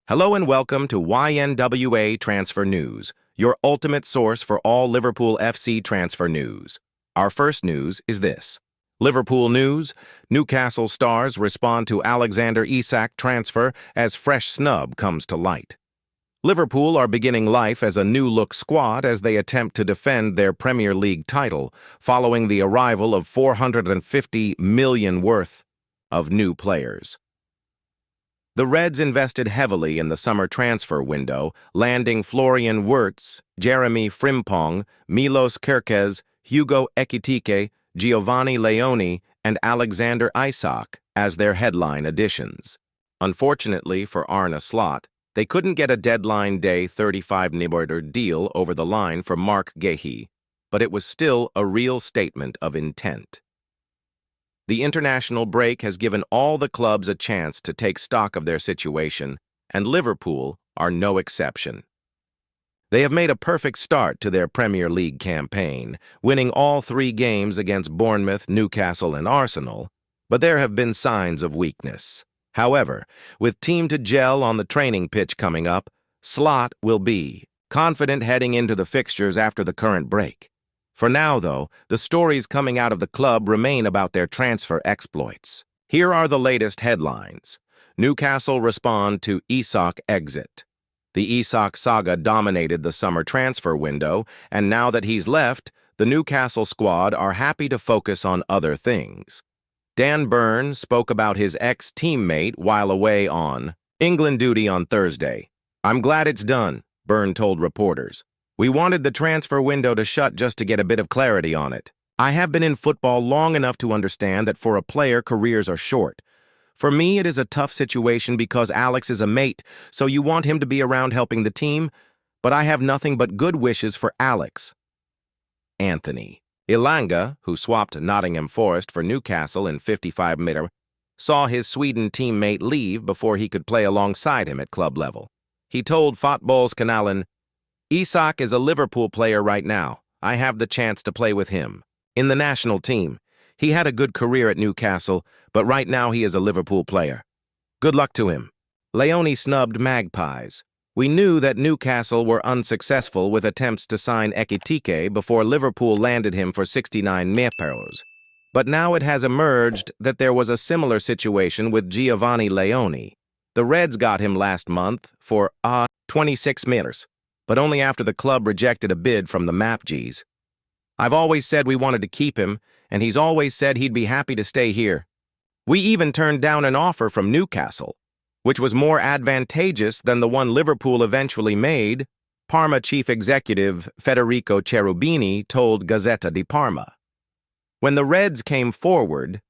Hello and welcome to YNWA Transfer News, your ultimate source for all Liverpool FC transfer news. Our first news is this. Liverpool news, Newcastle stars respond to Alexander Isak transfer as fresh snub comes to light. Liverpool are beginning life as a new-look squad as they attempt to defend their Premier League title following the arrival of $450 million worth of new players. The Reds invested heavily in the summer transfer window, landing Florian Wirtz, Jeremy Frimpong, Milos Kerkez, Hugo Ekitike, Giovanni Leoni, and Alexander Isak as their headline additions. Unfortunately for Arne Slot, they couldn't get a deadline day 35 million deal over the line for Mark Guéhi, but it was still a real statement of intent. The international break has given all the clubs a chance to take stock of their situation, and Liverpool are no exception. They have made a perfect start to their Premier League campaign, winning all 3 games against Bournemouth, Newcastle, and Arsenal, but there have been signs of weakness. However, with team to gel on the training pitch coming up, Slot will be confident heading into the fixtures after the current break. For now, though, the stories coming out of the club remain about their transfer exploits. Here are the latest headlines. Newcastle respond to Isak exit. The Isak saga dominated the summer transfer window, and now that he's left, the Newcastle squad are happy to focus on other things. Dan Burn spoke about his ex-teammate while away on England duty on Thursday. "I'm glad it's done," Burn told reporters. "We wanted the transfer window to shut just to get a bit of clarity on it. I have been in football long enough to understand that for a player, careers are short. For me, it is a tough situation because Alex is a mate, so you want him to be around helping the team, but I have nothing but good wishes for Alex." Anthony Elanga, who swapped Nottingham Forest for Newcastle in 55 million, saw his Sweden teammate leave before he could play alongside him at club level. He told Fotbollskanalen, "Isak is a Liverpool player right now. I have the chance to play with him. In the national team. He had a good career at Newcastle, but right now he is a Liverpool player. Good luck to him." Leoni snubbed Magpies. "We knew that Newcastle were unsuccessful with attempts to sign Ekitike before Liverpool landed him for 69 million. But now it has emerged that there was a similar situation with Giovanni Leoni. The Reds got him last month for 26 million. But only after the club rejected a bid from the Mapgs. I've always said we wanted to keep him, and he's always said he'd be happy to stay here. We even turned down an offer from Newcastle, which was more advantageous than the one Liverpool eventually made," Parma chief executive Federico Cherubini told Gazzetta di Parma. "When the Reds came forward,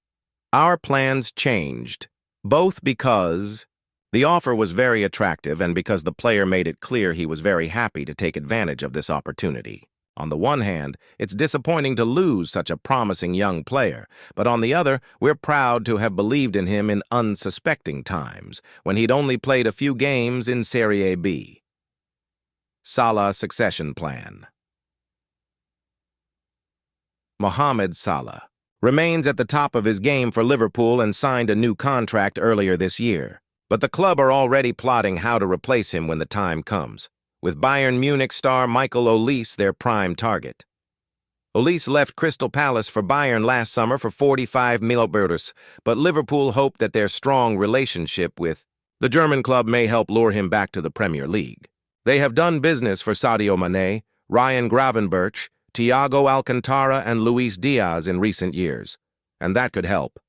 our plans changed, both because the offer was very attractive and because the player made it clear he was very happy to take advantage of this opportunity. On the one hand, it's disappointing to lose such a promising young player, but on the other, we're proud to have believed in him in unsuspecting times, when he'd only played a few games in Serie B." Salah succession plan. Mohamed Salah remains at the top of his game for Liverpool and signed a new contract earlier this year. But the club are already plotting how to replace him when the time comes, with Bayern Munich star Michael Olise their prime target. Olise left Crystal Palace for Bayern last summer for 45 million, but Liverpool hope that their strong relationship with the German club may help lure him back to the Premier League. They have done business for Sadio Mane, Ryan Gravenberch, Thiago Alcantara, and Luis Diaz in recent years, and that could help.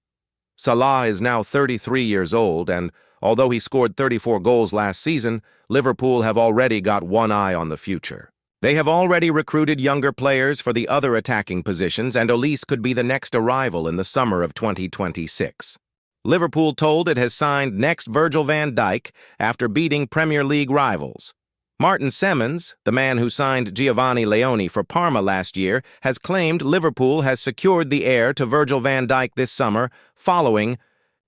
Salah is now 33 years old, and although he scored 34 goals last season, Liverpool have already got one eye on the future. They have already recruited younger players for the other attacking positions, and Olise could be the next arrival in the summer of 2026. Liverpool told it has signed next Virgil van Dijk after beating Premier League rivals. Martin Semmens, the man who signed Giovanni Leoni for Parma last year, has claimed Liverpool has secured the heir to Virgil van Dijk this summer following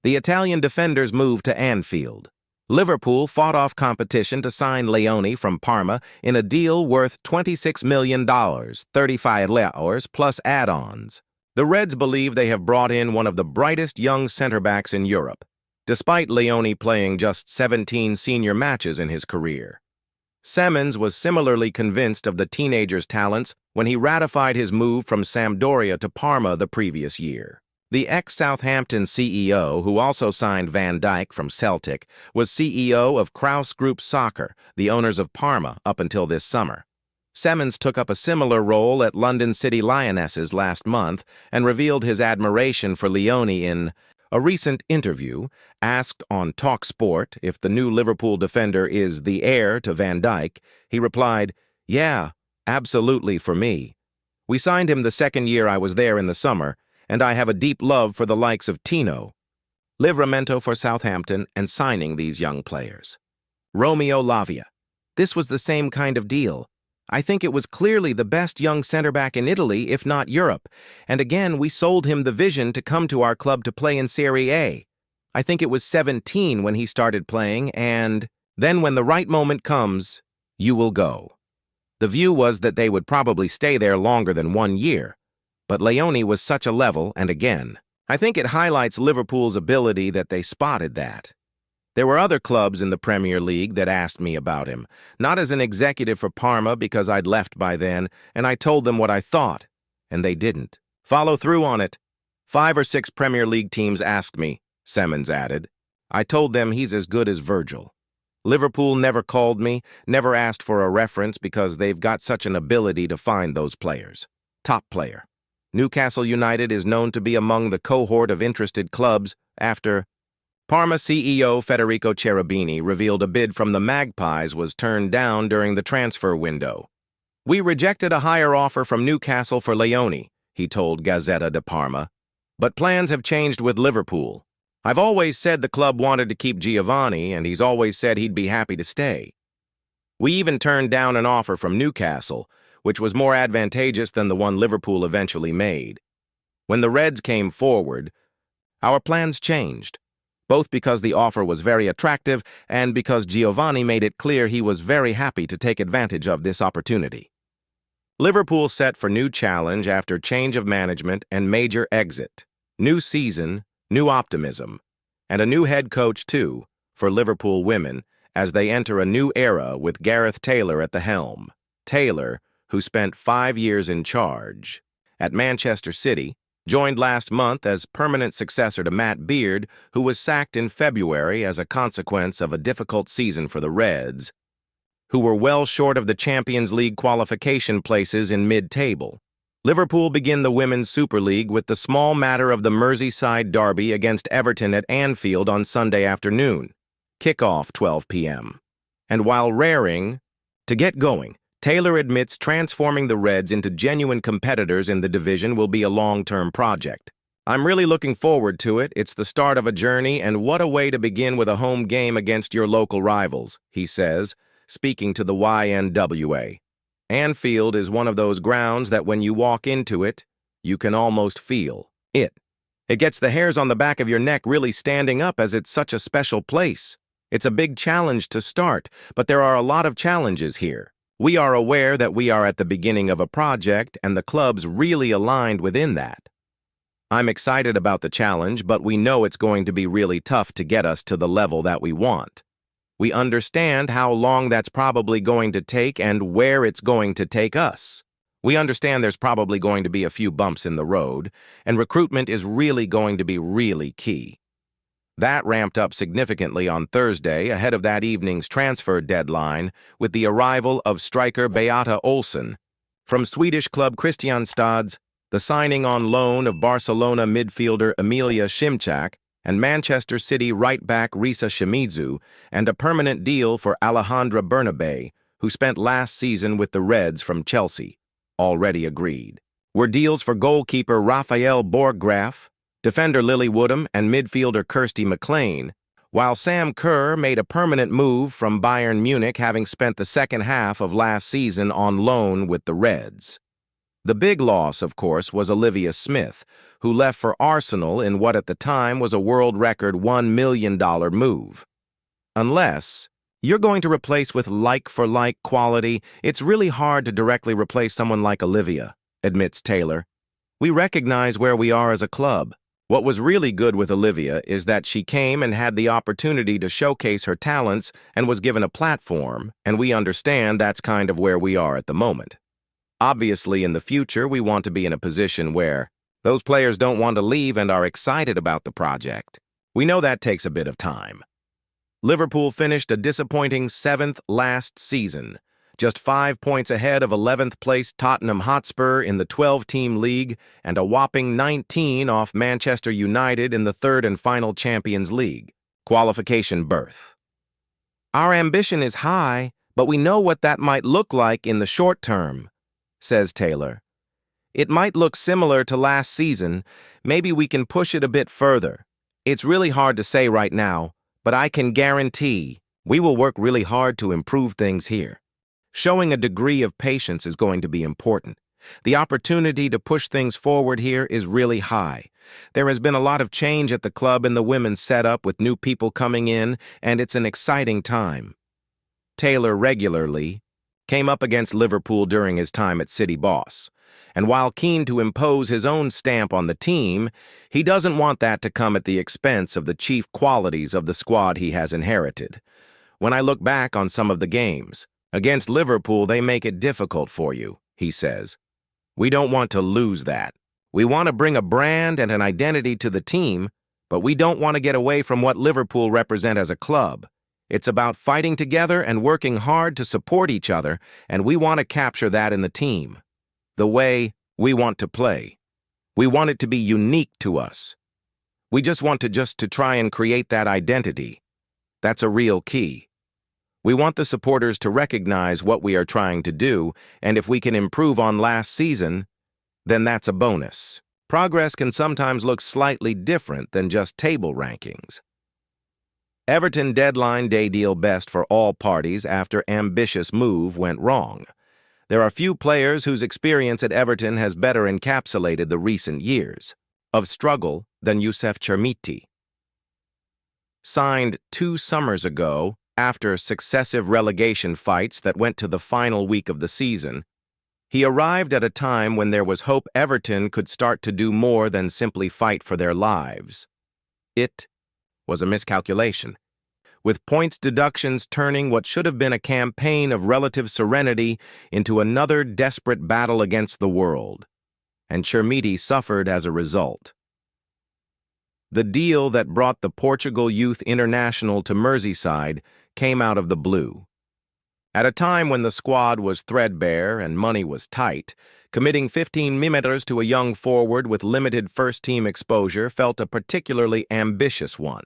the Italian defender's move to Anfield. Liverpool fought off competition to sign Leoni from Parma in a deal worth $26 million, 35 hours plus add-ons. The Reds believe they have brought in one of the brightest young center-backs in Europe. despite Leone playing just 17 senior matches in his career. Semmens was similarly convinced of the teenager's talents when he ratified his move from Sampdoria to Parma the previous year. The ex-Southampton CEO, who also signed Van Dijk from Celtic, was CEO of Kraus Group Soccer, the owners of Parma, up until this summer. Semmens took up a similar role at London City Lionesses last month and revealed his admiration for Leone in a recent interview. Asked on TalkSport if the new Liverpool defender is the heir to Van Dijk, he replied, "Yeah, absolutely for me. We signed him the second year I was there in the summer, and I have a deep love for the likes of Tino." Livramento for Southampton and signing these young players. Romeo Lavia. This was the same kind of deal. I think it was clearly the best young center-back in Italy, if not Europe, and again we sold him the vision to come to our club to play in Serie A. I think it was 17 when he started playing, and then when the right moment comes, you will go. The view was that they would probably stay there longer than 1 year, but Leone was such a level, and again, I think it highlights Liverpool's ability that they spotted that. There were other clubs in the Premier League that asked me about him, not as an executive for Parma because I'd left by then, and I told them what I thought, and they didn't follow through on it. 5 or 6 Premier League teams asked me, Semmens added. I told them he's as good as Virgil. Liverpool never called me, never asked for a reference because they've got such an ability to find those players. Top player. Newcastle United is known to be among the cohort of interested clubs after Parma CEO Federico Cherubini revealed a bid from the Magpies was turned down during the transfer window. We rejected a higher offer from Newcastle for Leone, he told Gazzetta de Parma. But plans have changed with Liverpool. I've always said the club wanted to keep Giovanni, and he's always said he'd be happy to stay. We even turned down an offer from Newcastle, which was more advantageous than the one Liverpool eventually made. When the Reds came forward, our plans changed, both because the offer was very attractive and because Giovanni made it clear he was very happy to take advantage of this opportunity. Liverpool set for new challenge after change of management and major exit. New season, new optimism, and a new head coach, too, for Liverpool women as they enter a new era with Gareth Taylor at the helm. Taylor, who spent 5 years in charge at Manchester City, joined last month as permanent successor to Matt Beard, who was sacked in February as a consequence of a difficult season for the Reds, who were well short of the Champions League qualification places in mid-table. Liverpool begin the Women's Super League with the small matter of the Merseyside derby against Everton at Anfield on Sunday afternoon. Kickoff 12 p.m. And while raring to get going, Taylor admits transforming the Reds into genuine competitors in the division will be a long-term project. I'm really looking forward to it. It's the start of a journey, and what a way to begin with a home game against your local rivals, he says, speaking to the YNWA. Anfield is one of those grounds that when you walk into it, you can almost feel it. It gets the hairs on the back of your neck really standing up as it's such a special place. It's a big challenge to start, but there are a lot of challenges here. We are aware that we are at the beginning of a project, and the club's really aligned within that. I'm excited about the challenge, but we know it's going to be really tough to get us to the level that we want. We understand how long that's probably going to take and where it's going to take us. We understand there's probably going to be a few bumps in the road, and recruitment is really going to be really key. That ramped up significantly on Thursday ahead of that evening's transfer deadline with the arrival of striker Beata Olsson from Swedish club Kristianstads, the signing on loan of Barcelona midfielder Emilia Šimčák, and Manchester City right-back Risa Shimizu, and a permanent deal for Alejandra Bernabé, who spent last season with the Reds from Chelsea, already agreed. Were deals for goalkeeper Rafael Borggraf, defender Lily Woodham, and midfielder Kirsty McLean, while Sam Kerr made a permanent move from Bayern Munich, having spent the second half of last season on loan with the Reds. The big loss, of course, was Olivia Smith, who left for Arsenal in what at the time was a world record $1 million move. Unless you're going to replace with like-for-like quality, it's really hard to directly replace someone like Olivia, admits Taylor. We recognize where we are as a club. What was really good with Olivia is that she came and had the opportunity to showcase her talents and was given a platform, and we understand that's kind of where we are at the moment. Obviously, in the future, we want to be in a position where those players don't want to leave and are excited about the project. We know that takes a bit of time. Liverpool finished a disappointing 7th last season, just 5 points ahead of 11th place Tottenham Hotspur in the 12-team league and a whopping 19 off Manchester United in the third and final Champions League qualification berth. Our ambition is high, but we know what that might look like in the short term, says Taylor. It might look similar to last season. Maybe we can push it a bit further. It's really hard to say right now, but I can guarantee we will work really hard to improve things here. Showing a degree of patience is going to be important. The opportunity to push things forward here is really high. There has been a lot of change at the club in the women's setup with new people coming in, and it's an exciting time. Taylor regularly came up against Liverpool during his time at City Boss, and while keen to impose his own stamp on the team, he doesn't want that to come at the expense of the chief qualities of the squad he has inherited. When I look back on some of the games, against Liverpool, they make it difficult for you, he says. We don't want to lose that. We want to bring a brand and an identity to the team, but we don't want to get away from what Liverpool represent as a club. It's about fighting together and working hard to support each other, and we want to capture that in the team. The way we want to play. We want it to be unique to us. We just want to try and create that identity. That's a real key. We want the supporters to recognize what we are trying to do, and if we can improve on last season, then that's a bonus. Progress can sometimes look slightly different than just table rankings. Everton deadline day deal best for all parties after ambitious move went wrong. There are few players whose experience at Everton has better encapsulated the recent years of struggle than Youssef Chermiti. Signed 2 summers ago, after successive relegation fights that went to the final week of the season, he arrived at a time when there was hope Everton could start to do more than simply fight for their lives. It was a miscalculation, with points deductions turning what should have been a campaign of relative serenity into another desperate battle against the world, and Chermiti suffered as a result. The deal that brought the Portugal Youth International to Merseyside came out of the blue. At a time when the squad was threadbare and money was tight, committing 15 million to a young forward with limited first-team exposure felt a particularly ambitious one.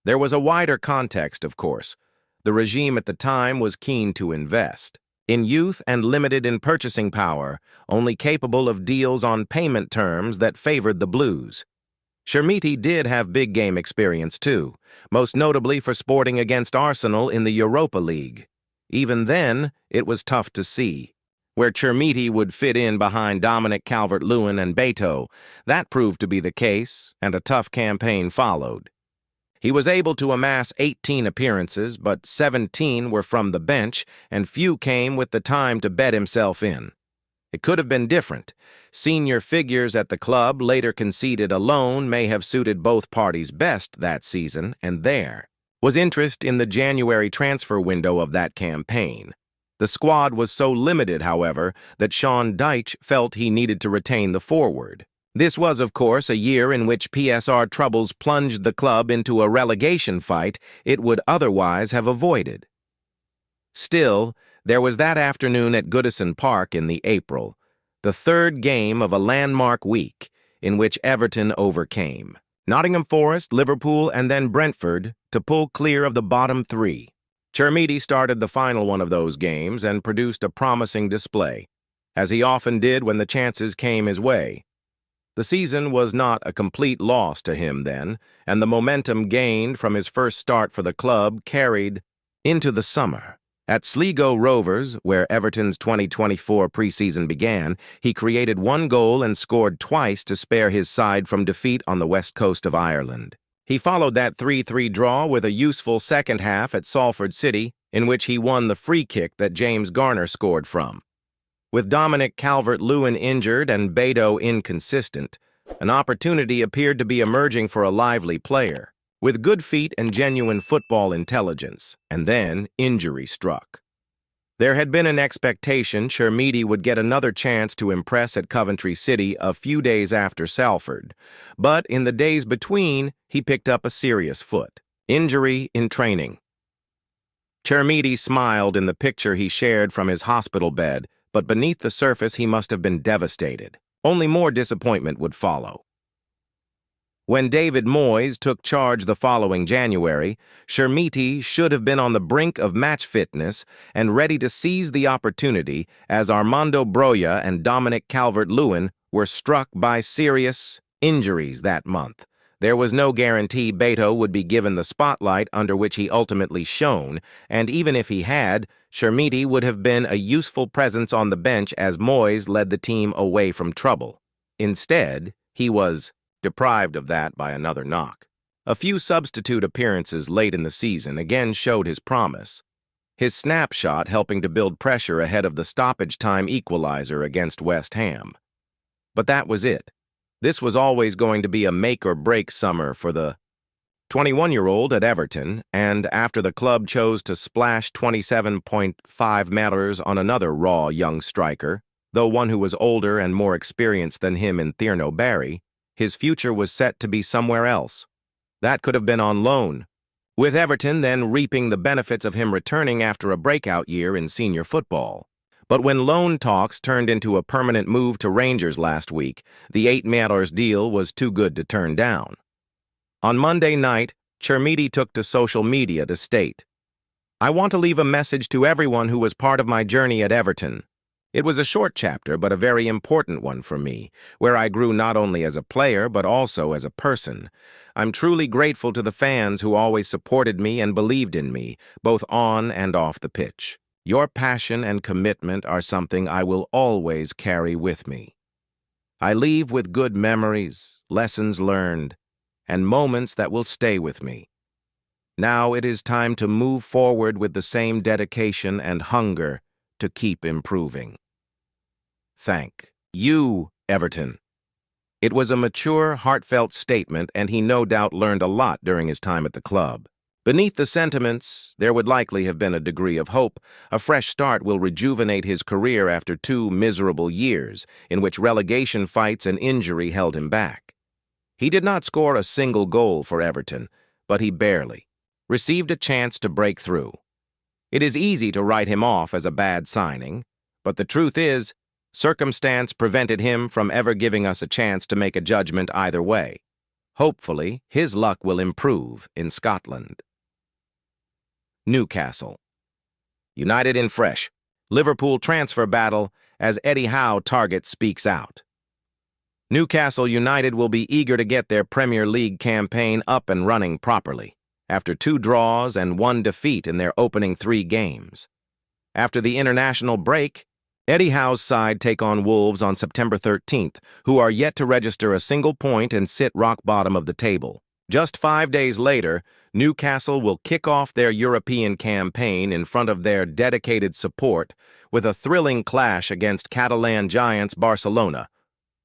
There was a wider context, of course. The regime at the time was keen to invest in youth and limited in purchasing power, only capable of deals on payment terms that favored the Blues. Chermiti did have big game experience too, most notably for sporting against Arsenal in the Europa League. Even then, it was tough to see where Chermiti would fit in behind Dominic Calvert-Lewin and Beto. That proved to be the case, and a tough campaign followed. He was able to amass 18 appearances, but 17 were from the bench, and few came with the time to bed himself in. It could have been different. Senior figures at the club later conceded a loan may have suited both parties best that season, and there was interest in the January transfer window of that campaign. The squad was so limited, however, that Sean Dyche felt he needed to retain the forward. This was, of course, a year in which PSR troubles plunged the club into a relegation fight it would otherwise have avoided. Still, there was that afternoon at Goodison Park in the April, the third game of a landmark week in which Everton overcame Nottingham Forest, Liverpool, and then Brentford to pull clear of the bottom 3. Chermiti started the final one of those games and produced a promising display, as he often did when the chances came his way. The season was not a complete loss to him then, and the momentum gained from his first start for the club carried into the summer. At Sligo Rovers, where Everton's 2024 preseason began, he created 1 goal and scored twice to spare his side from defeat on the west coast of Ireland. He followed that 3-3 draw with a useful second half at Salford City, in which he won the free kick that James Garner scored from. With Dominic Calvert-Lewin injured and Beto inconsistent, An opportunity appeared to be emerging for a lively player, with good feet and genuine football intelligence, and then injury struck. There had been an expectation Chermiti would get another chance to impress at Coventry City a few days after Salford, but in the days between, he picked up a serious foot injury in training. Chermiti smiled in the picture he shared from his hospital bed, but beneath the surface he must have been devastated. Only more disappointment would follow. When David Moyes took charge the following January, Chermiti should have been on the brink of match fitness and ready to seize the opportunity as Armando Broja and Dominic Calvert-Lewin were struck by serious injuries that month. There was no guarantee Beto would be given the spotlight under which he ultimately shone, and even if he had, Chermiti would have been a useful presence on the bench as Moyes led the team away from trouble. Instead, he was deprived of that by another knock. A few substitute appearances late in the season again showed his promise, his snapshot helping to build pressure ahead of the stoppage time equalizer against West Ham. But that was it. This was always going to be a make-or-break summer for the 21-year-old at Everton, and after the club chose to splash 27.5 meters on another raw young striker, though one who was older and more experienced than him in Thierno Barry, his future was set to be somewhere else. That could have been on loan, with Everton then reaping the benefits of him returning after a breakout year in senior football. But when loan talks turned into a permanent move to Rangers last week, the $8 million deal was too good to turn down. On Monday night, Chermiti took to social media to state, "I want to leave a message to everyone who was part of my journey at Everton. It was a short chapter, but a very important one for me, where I grew not only as a player, but also as a person. I'm truly grateful to the fans who always supported me and believed in me, both on and off the pitch. Your passion and commitment are something I will always carry with me. I leave with good memories, lessons learned, and moments that will stay with me. Now it is time to move forward with the same dedication and hunger to keep improving. Thank you, Everton." It was a mature, heartfelt statement, and he no doubt learned a lot during his time at the club. Beneath the sentiments, there would likely have been a degree of hope. A fresh start will rejuvenate his career after 2 miserable years, in which relegation fights and injury held him back. He did not score a single goal for Everton, but he barely received a chance to break through. It is easy to write him off as a bad signing, but the truth is, circumstance prevented him from ever giving us a chance to make a judgment either way. Hopefully, his luck will improve in Scotland. Newcastle United in fresh. Liverpool transfer battle as Eddie Howe target speaks out. Newcastle United will be eager to get their Premier League campaign up and running properly, after 2 draws and 1 defeat in their opening 3 games. After the international break, Eddie Howe's side take on Wolves on September 13th, who are yet to register a single point and sit rock bottom of the table. Just 5 days later, Newcastle will kick off their European campaign in front of their dedicated support with a thrilling clash against Catalan giants Barcelona.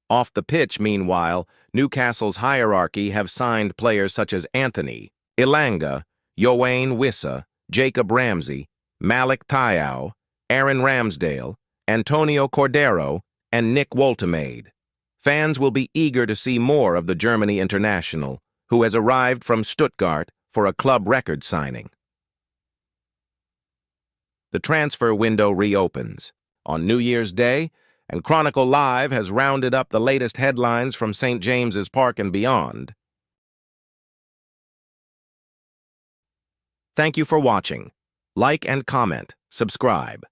Off the pitch, meanwhile, Newcastle's hierarchy have signed players such as Anthony, Ilanga, Yoane Wissa, Jacob Ramsey, Malik Thiaw, Aaron Ramsdale, Antonio Cordero, and Nick Woltemade. Fans will be eager to see more of the Germany international, who has arrived from Stuttgart for a club record signing. The transfer window reopens on New Year's Day, and Chronicle Live has rounded up the latest headlines from St. James's Park and beyond. Thank you for watching. Like and comment, subscribe.